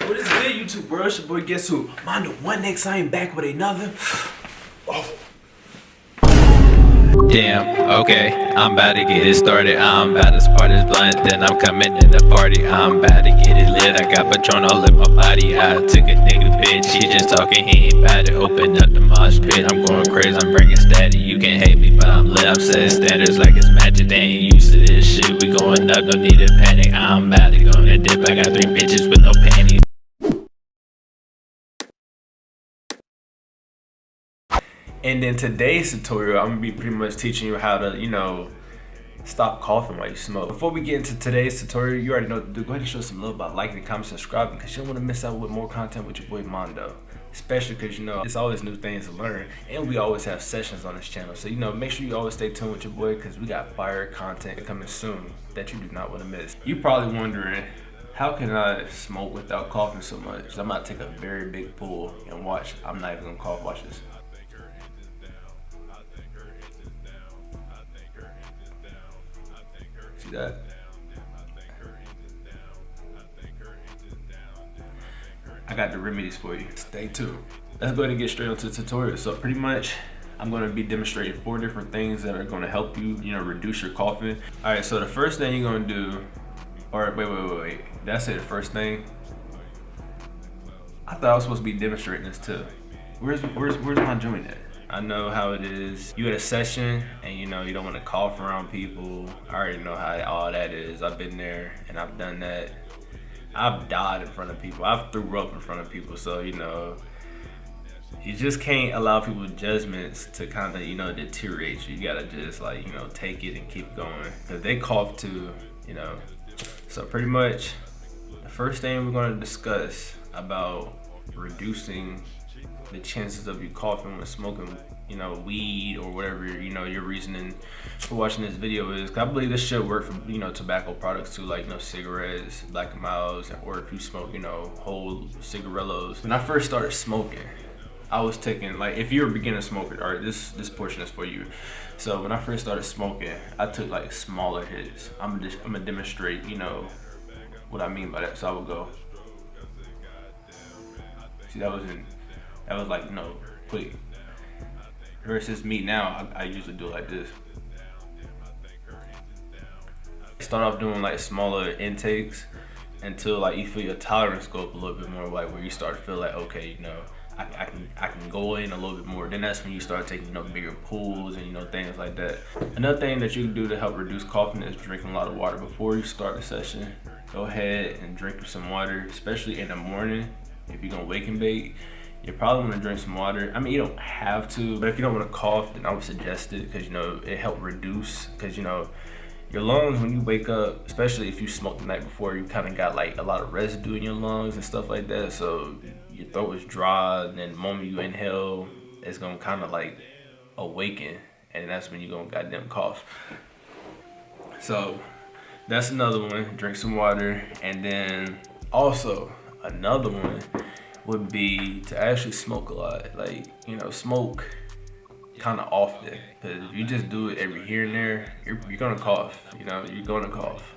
What is good, YouTube bro? It's your boy, guess who? Mondo, one next I ain't back with another. Oh. Damn, okay, I'm about to get it started. I'm about to spark this blunt, then I'm coming in the party. I'm about to get it lit, I got Patron all in my body. I took a nigga bitch, he just talking, he ain't about to open up the mosh pit. I'm going crazy, I'm bringing static, you can't hate me, but I'm lit. I'm setting standards like it's magic, they ain't used to this shit. We going up, no need to panic. I'm about to go in the dip, I got 3 bitches with no panties. And in today's tutorial, I'm gonna be pretty much teaching you how to, stop coughing while you smoke. Before we get into today's tutorial, you already know what to do. Go ahead and show some love by liking, comment, subscribe, because you don't want to miss out with more content with your boy Mondo. Especially because, it's always new things to learn, and we always have sessions on this channel. So, make sure you always stay tuned with your boy, because we got fire content coming soon that you do not want to miss. You probably wondering, how can I smoke without coughing so much? So I'm about to take a very big pull and watch. I'm not even gonna cough. Watch this. See that? I got the remedies for you. Stay tuned. Let's go ahead and get straight into the tutorial. So pretty much, I'm going to be demonstrating 4 different things that are going to help you, reduce your coughing. All right, so the first thing you're going to do, or wait. Did I say the first thing? I thought I was supposed to be demonstrating this too. Where's my joint at? I know how it is. You at a session and you don't want to cough around people. I already know how all that is. I've been there and I've done that. I've died in front of people. I've threw up in front of people. So, you just can't allow people's judgments to kind of, deteriorate you. You gotta just take it and keep going. Cause they cough too, So pretty much the first thing we're gonna discuss about reducing the chances of you coughing when smoking, weed or whatever, your reasoning for watching this video is. 'Cause I believe this should work for, tobacco products too, like, cigarettes, Black and Milds, or if you smoke, whole cigarillos. When I first started smoking, I was taking, like, if you're a beginner smoker, all right, this portion is for you. So when I first started smoking, I took like smaller hits. I'm gonna demonstrate, what I mean by that. So I would go. See, that was like, quick. Versus me now, I usually do it like this. Start off doing like smaller intakes until like you feel your tolerance go up a little bit more, like where you start to feel like, okay, I can go in a little bit more. Then that's when you start taking bigger pulls and things like that. Another thing that you can do to help reduce coughing is drinking a lot of water before you start the session. Go ahead and drink some water, especially in the morning. If you're gonna wake and bake, you're probably gonna drink some water. I mean, you don't have to, but if you don't want to cough, then I would suggest it because it helps reduce. Because your lungs, when you wake up, especially if you smoked the night before, you kind of got like a lot of residue in your lungs and stuff like that. So your throat is dry, and then the moment you inhale, it's gonna kind of like awaken, and that's when you're gonna goddamn cough. So that's another one. Drink some water, and then also another one would be to actually smoke a lot. Like, smoke kind of often, because if you just do it every here and there, you're gonna cough. You're gonna cough.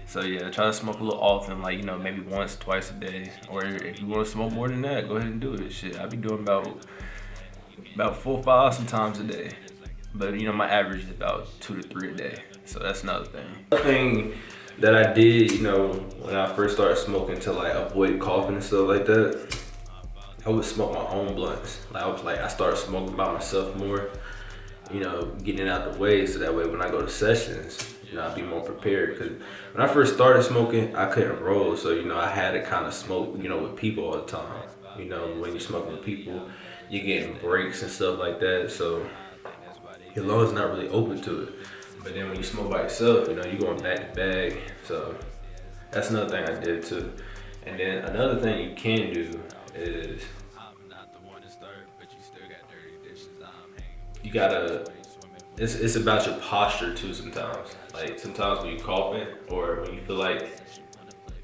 So yeah, try to smoke a little often, like maybe once, twice a day, or if you want to smoke more than that, go ahead and do it. Shit, I be doing about 4 or 5 sometimes a day, but my average is about 2 to 3 a day. So that's another thing. Another thing that I did, when I first started smoking to like avoid coughing and stuff like that, I would smoke my own blunts. I started smoking by myself more, getting it out the way, so that way when I go to sessions, I'd be more prepared. Because when I first started smoking, I couldn't roll, so I had to kind of smoke, with people all the time. When you're smoking with people, you're getting breaks and stuff like that, so your lungs not really open to it. But then when you smoke by yourself, you're going back to back. So that's another thing I did too. And then another thing you can do is you gotta, it's about your posture too sometimes. Like sometimes when you're coughing or when you feel like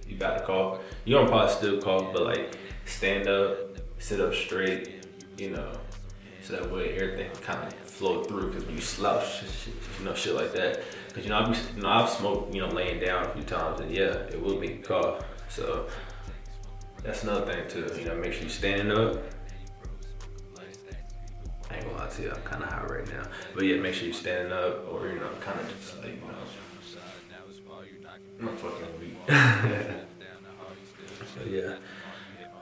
you about to cough, you're gonna probably still cough, but like stand up, sit up straight, so that way everything can kind of flow through. Because when you slouch, shit like that. Because I've smoked, laying down a few times, and yeah, it will make you cough. So That's another thing too. You know, make sure you're standing up. I ain't gonna lie to you, I'm kind of high right now. But yeah, make sure you're standing up, or you know, kind of just like, you know, I'm not fucking weak. So yeah,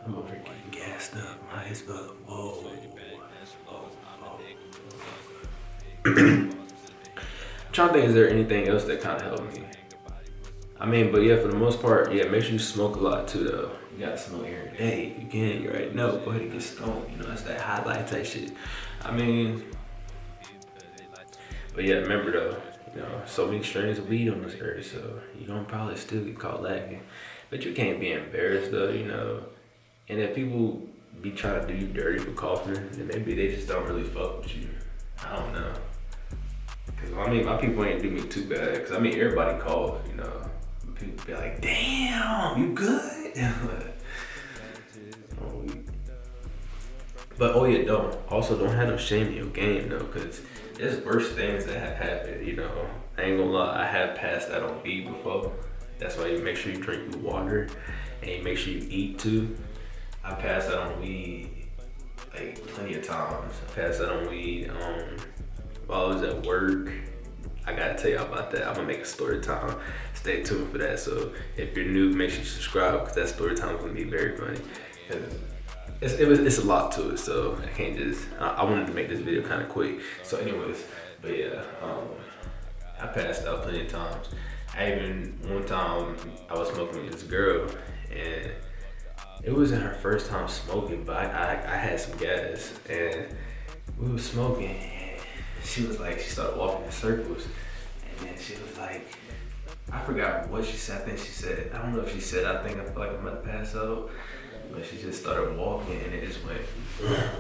I'm over here getting gassed up. My eyes up. Whoa. I'm trying to think, is there anything else that kind of helped me? I mean, but yeah, for the most part, yeah, make sure you smoke a lot too, though. You gotta smoke every day if you can. You already know. Go ahead and get stoned. You know, that's that highlight type shit. I mean, but yeah, remember though, you know, so many strains of weed on this earth, so you gonna probably still get caught lacking. But you can't be embarrassed though, you know. And if people be trying to do you dirty for coughing, then maybe they just don't really fuck with you. I don't know. Cause I mean, my people ain't do me too bad. Cause I mean, everybody cough, you know. People be like, damn, you good? But oh yeah, don't have no shame in your game though, cause there's worse things that have happened. You know, I ain't gonna lie, I have passed out on weed before. That's why you make sure you drink your water and you make sure you eat too. I passed out on weed like plenty of times. I passed out on weed while I was at work. I gotta tell y'all about that. I'm gonna make a story time. Stay tuned for that. So if you're new, make sure you subscribe, because that story time is gonna be very funny. It's a lot to it, so I can't just. I wanted to make this video kind of quick. So, anyways, but yeah, I passed out plenty of times. One time I was smoking with this girl, and it wasn't her first time smoking, but I had some gas, and we were smoking. And she was like, she started walking in circles, and then she was like, I forgot what she said. I think she said, I don't know if she said, I feel like I'm about to pass out. But she just started walking, and it just went,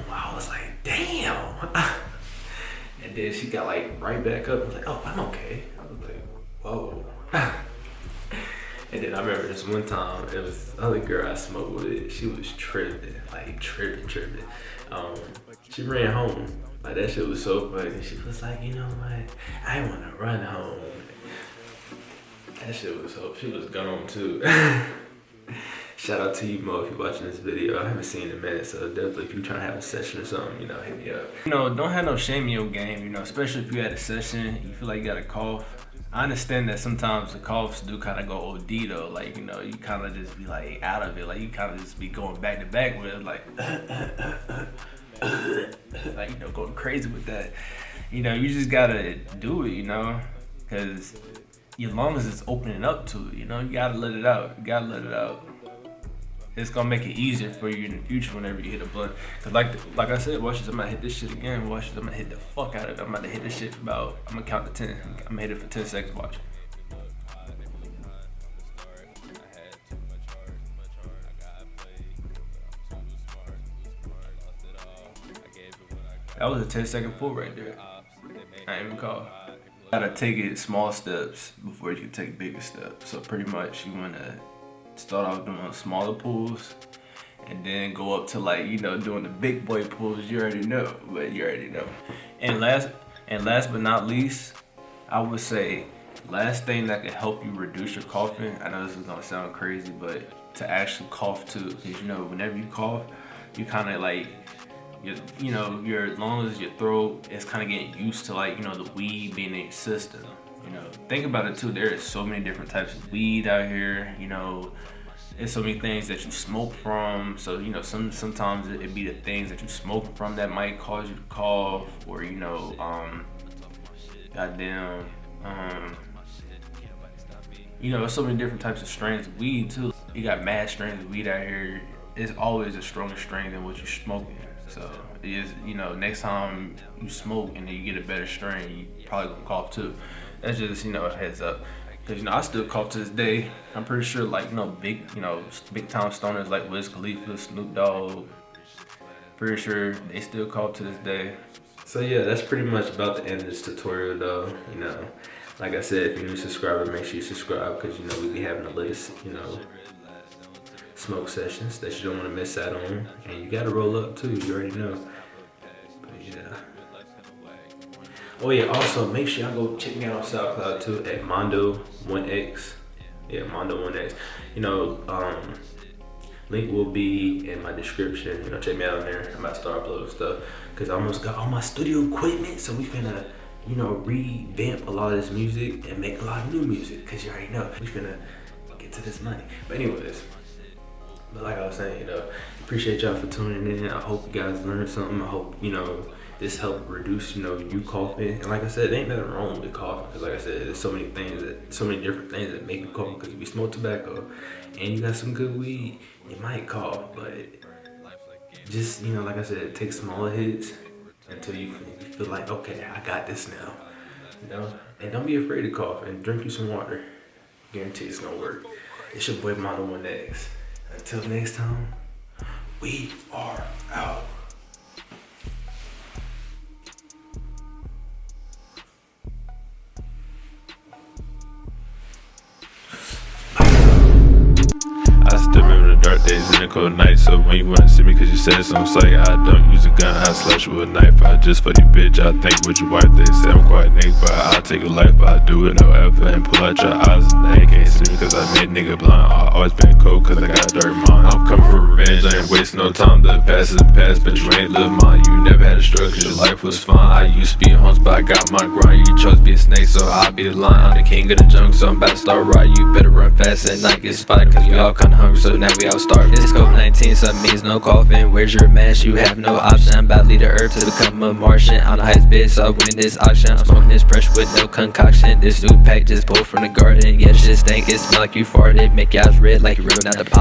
wow. I was like, damn. And then she got like right back up. I was like, oh, I'm okay. I was like, whoa. And then I remember this one time, it was the other girl I smoked with. She was tripping, like tripping. She ran home. Like, that shit was so funny. She was like, you know what? I want to run home. That shit was so, she was gone too. Shout out to you, Mo, if you're watching this video. I haven't seen you in a minute, so definitely if you're trying to have a session or something, you know, hit me up. You know, don't have no shame in your game, you know, especially if you had a session, you feel like you got a cough. I understand that sometimes the coughs do kind of go OD though, like, you know, you kind of just be like out of it, like you kind of just be going back to back with it, like, like, you know, going crazy with that. You know, you just gotta do it, you know, because as long as it's opening up to it, you know, you gotta let it out. It's gonna make it easier for you in the future whenever you hit a blunt. Cause like I said, watch this, I'm gonna hit this shit again. Watch this, I'm gonna hit the fuck out of it. I'm about to hit this shit for I'm gonna count to 10. I'm gonna hit it for 10 seconds, watch. That was a 10-second pull right there. I ain't even call. Gotta take it small steps before you can take bigger steps. So pretty much you wanna start off doing smaller pulls and then go up to, like, you know, doing the big boy pulls. You already know. And last but not least, I would say last thing that could help you reduce your coughing. I know this is gonna sound crazy, but to actually cough too, because you know whenever you cough, you kind of like your lungs, your throat is kind of getting used to, like, you know, the weed being in your system. You know, think about it too. There is so many different types of weed out here. You know, there's so many things that you smoke from. So, you know, sometimes it be the things that you smoke from that might cause you to cough, or, you know, you know, there's so many different types of strains of weed too. You got mad strains of weed out here. It's always a stronger strain than what you're smoking. So it is, you know, next time you smoke and then you get a better strain, you probably gonna cough too. That's just, you know, a heads up. Cause, you know, I still cough to this day. I'm pretty sure, like, you know, big time stoners like Wiz Khalifa, Snoop Dogg, pretty sure they still cough to this day. So yeah, that's pretty much about the end of this tutorial though. You know, like I said, if you're a new subscriber, make sure you subscribe, because, you know, we be having the latest, you know, smoke sessions that you don't want to miss out on. And you gotta roll up too, you already know. But yeah. Oh yeah, also make sure y'all go check me out on SoundCloud too at Mondo 1X. Yeah, Mondo 1X. You know, Link will be in my description. You know, check me out in there. I'm about to start uploading stuff because I almost got all my studio equipment. So we finna, you know, revamp a lot of this music and make a lot of new music. Cause you already know we finna get to this money. But anyways, but like I was saying, you know, appreciate y'all for tuning in. I hope you guys learned something. I hope, you know, this helped reduce, you know, you coughing. And like I said, there ain't nothing wrong with coughing. Because like I said, there's so many different things that make you cough. Because if you smoke tobacco and you got some good weed, you might cough. But just, you know, like I said, take smaller hits until you feel like, okay, I got this now. You know? And don't be afraid to cough and drink you some water. Guarantee it's gonna work. It's your boy Mondo X. Until next time, we are out. I still remember the dark days and the cold nights. So when you wanna see me cause you said something slight, I don't use a gun, I slash with a knife. I just for you bitch, I think with your wife. They say I'm quite naked, but I take a life. I do it no effort and pull out your eyes and they can't see me cause I made nigga blind. I always been cold cause I got a dark mind. I'm coming for revenge, I ain't wasting no time. The past is the past, but you ain't live mine. You never had a struggle cause your life was fine. I used to be in homes, but I got my grind. You chose to be a snake, so I'll be the lion. I'm the king of the jungle, so I'm about to start right. You better run fast and not get spotted cause we all kinda hungry, so now we all starving. It's COVID-19, so it means no coughing. Where's your mask? You have no option. I'm about to lead the earth to become a Martian. I'm the highest bid, so I win this auction. I'm smoking this fresh with no concoction. This new pack just pulled from the garden. Yeah, this shit stank, it smell like you farted. Make your eyes red like you ripping out the pollen.